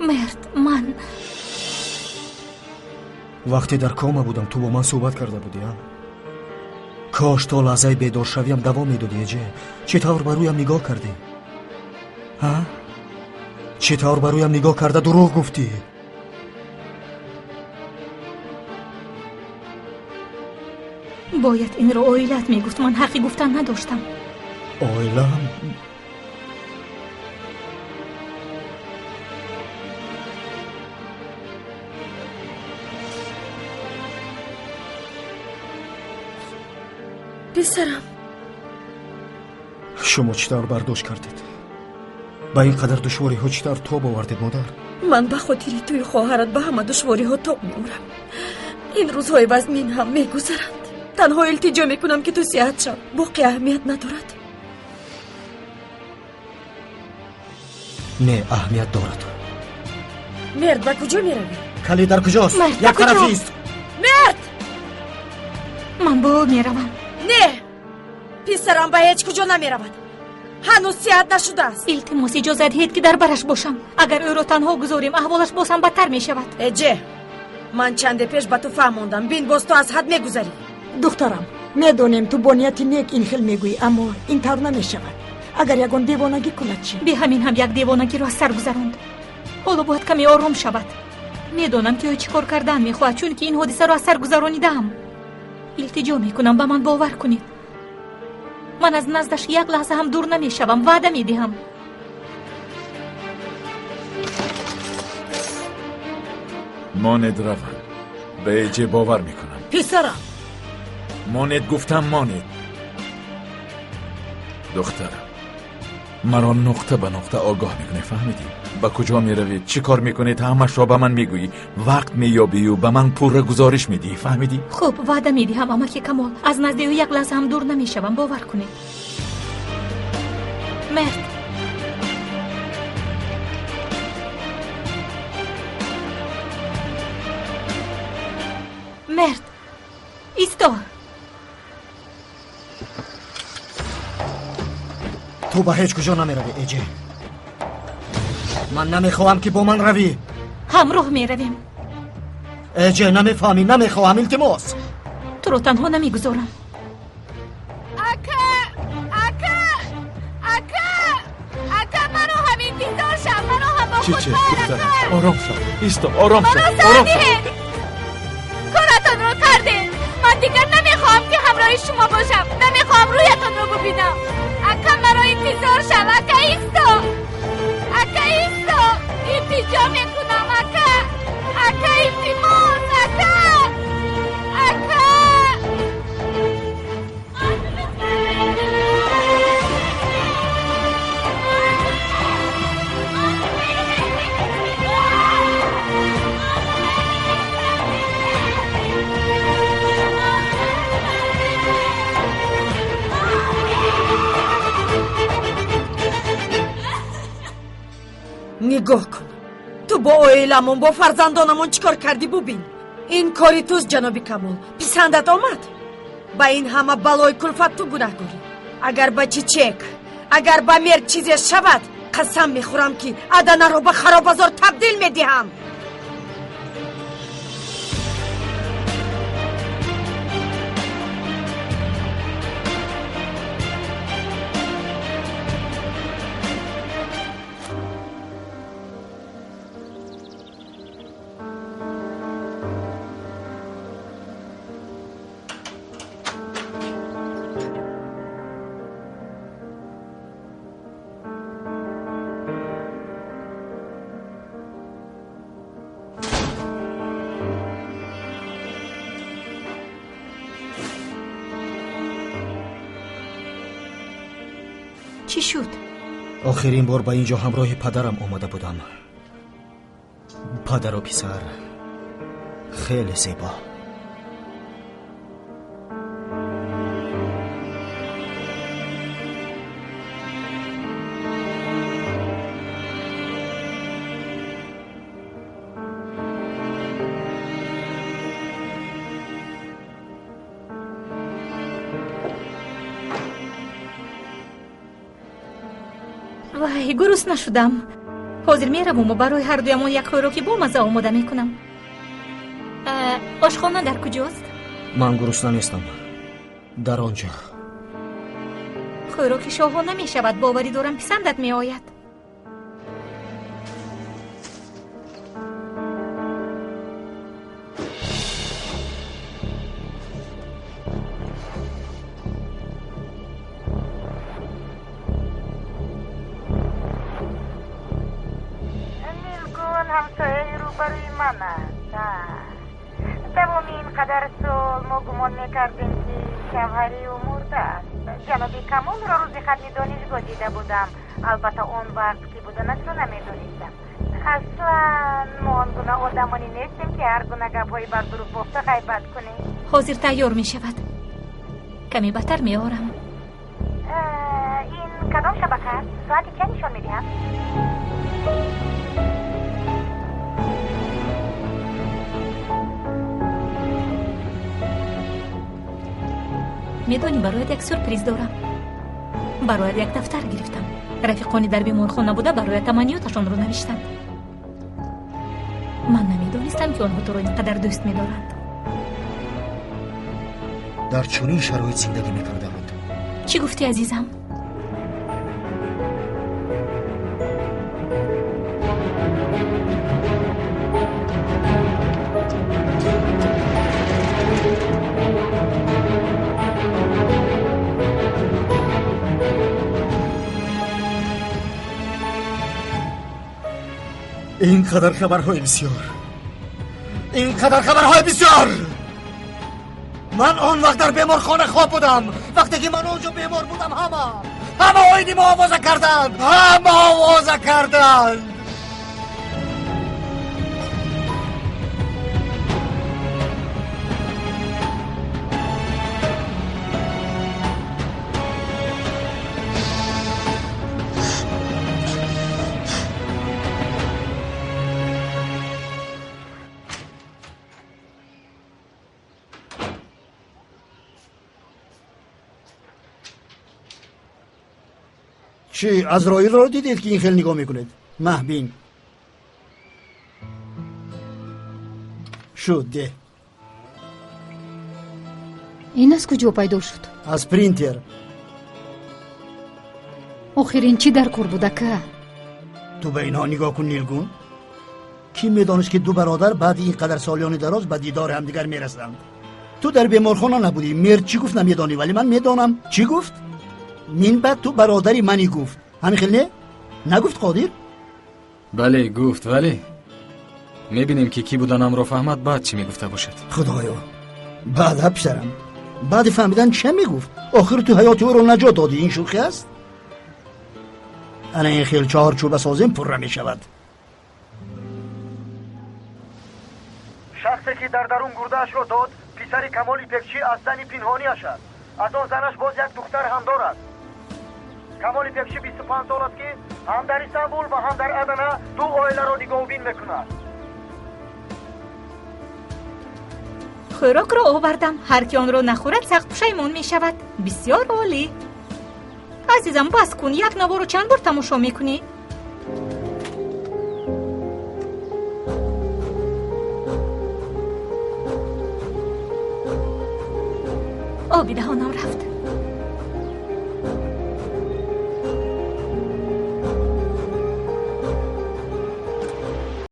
مرد، من وقتی در کوما بودم تو با من صحبت کرده بودیم. کاش تا لحظه بیدار شویم دوام میدادی اجه. چطور برویم نگاه کردی؟ ها؟ چطور برویم نگاه کرده دروغ گفتی؟ باید این رو اویلت میگفت. من حقی گفتن نداشتم. اویلم؟ پسرم، شما چطور برداشت کردید؟ با اینقدر دشواری ها چطور توب آوردید مادر؟ من به خاطری توی خواهرت به همه دشواری ها توب میورم. این روزهای وزمین هم میگذرند. تنها التجا میکنم که تو صحت شو. باقی اهمیت ندارد. نه، اهمیت دارد. مرد به کجا میروی؟ کلی در کجاست؟ مرد یک طرفی است. مرد! من با او میروم. نه، پسرم به هیچ کجا نمیرود. هنوز صحت نشده است. التماس اجازت هید که در برش باشم. اگر او را تنها گذاریم احوالش بازم بدتر میشود. اجه، من چند پیش به تو فهموندم. بین باز تو از حد میگذری. دخترم، میدونیم تو بنیت نیک این خیل میگویی، اما این طور نمیشود. اگر یگان دیوانگی کند چی؟ به همین هم یک دیوانگی را از سر گذراند. حالا باید کمی آرام شود. میدونم که او چی کار کردن میخواهد، چون که این حادثه را از سر گذرانیدم. التجا میکنم به من باور کنید. من از نزدش یک لحظه هم دور نمیشوم. وعده میدهم. ماند روم. به اجه باور میکنم. پسرم، ماند گفتم ماند. دخترم، مرا نقطه به نقطه آگاه میکنه. فهمیدی؟ با کجا میروید، چی کار میکنید، همش را به من میگویی. وقت مییابی و به من پور گزارش میدی. فهمیدی؟ خوب، وعده میدهم اما که کمال از نزد او یک لحظه هم دور نمیشوم. باور کنید. مرد، مرد، ایستا. تو به هیچ کجا نمیروی اجه. من نمیخواهم که با من روی. همراه میرویم. اجه نمیفهمی، نمیخواهم. التماس تو رو تنها نمیگذارم. اکا منو هم انتظار شم. منو هم با خود چه بارم. دخترم، آرام شو. ایستا، آرام شو. آرام شو. کارتان رو کردین. من دیگر نمیخوام که همراه شما باشم. نمیخوام رویتان رو ببینم. اکا مرا انتظار شم. اکا ایستا. اکا ایستا. التجا میکنم. اکا التماس. اکا نگاه کن. تو با اویلمون، با فرزندانمون چیکار کردی ببین. این کاری توست جناب کمال. پسندت آمد؟ با این همه بلای کلفت تو گناهکاری. اگر با چیچک، اگر با مرد چیزی شود، قسم میخورم که ادنه رو به خرابازار تبدیل میدهم. چی شد؟ آخرین بار با اینجا همراه پدرم آمده بودم. پدر و پسر خیلی زیبا. وای، گروس نشدم. حاضر میروم و برای هر دویمون یک خوراکی با مزه آماده میکنم. آشخانه در کجاست؟ من گرسنه نیستم. در آنجا. خوراکی شاهانه می شود. باوری دارم پسندت می آید. نیلگون همسایه روبروی من است. تمام اینقدر سال ما گمان میکردیم که شوهری و مرده است. جنابی کمال را روزی خدمی دانشگاه دیده بودم. البته اون وقت که بودنش رو نمیدونستم. اصلا ما آنگونه آدمانی نیستیم که هر گونه گپ‌های بر دروغ گفته غیبت کنیم. حاضر تیار می شود. کمی بهتر می آرم. این کدام شبکه است؟ ساعتی چه نشان میدهم؟ میدونی برایت یک سورپریز دارم. برایت یک دفتر گرفتم. رفیقانی در بیمارخانه بوده برای تمنیاتشان رو نوشتند. من نمیدونستم که آنها تو رو اینقدر دوست میدارند. در چنین شرایط زندگی میکردند. چی گفتی عزیزم؟ اینقدر خبرهای بسیار. من آن وقت در بیمارخانه خواب بودم. وقتی که من اونجا بیمار بودم همه آینی ما آوازه کردند. چی عزرائیل رو دیدید که این خیلی نگاه میکنید؟ محبین شد ده. این از کجا پیدا شد؟ از پرینتر. آخرین چی در کار بوده که؟ تو به اینها نگاه کن نیلگون. کی میدانست که دو برادر بعد این قدر سالیان دراز به دیدار همدیگر میرسند؟ تو در بیمارخانه نبودی. مرد چی گفت نمیدانی ولی من میدانم. چی گفت؟ من بعد تو برادری منی گفت. همین خیلی نه؟ نگفت قادر؟ بله گفت ولی میبینیم که کی بودنم رو فهمد بعد چی میگفته باشد. خدایا بعد پسرم بعد فهمیدن چه میگفت؟ آخر تو حیات او رو نجات دادی. این شوخی است؟ انا این خیلی چهارچوبه سازیم پر میشود. شخصی که در درون گردهش رو داد پسر کمالی پکچی از زن پنهانی است. از آن زنش باز یک دختر هم دارد. کمالی پکچی 25 سال است که هم در استانبول و هم در ادنا دو عائله را نگاهبین میکند. خوراک را آوردم. هر کی آن را نخورد سخت پشیمان می شود. بسیار عالی. عزیزم بس کن. یک نوار رو چند بار تماشا میکنی؟ آبی دهانم رفت.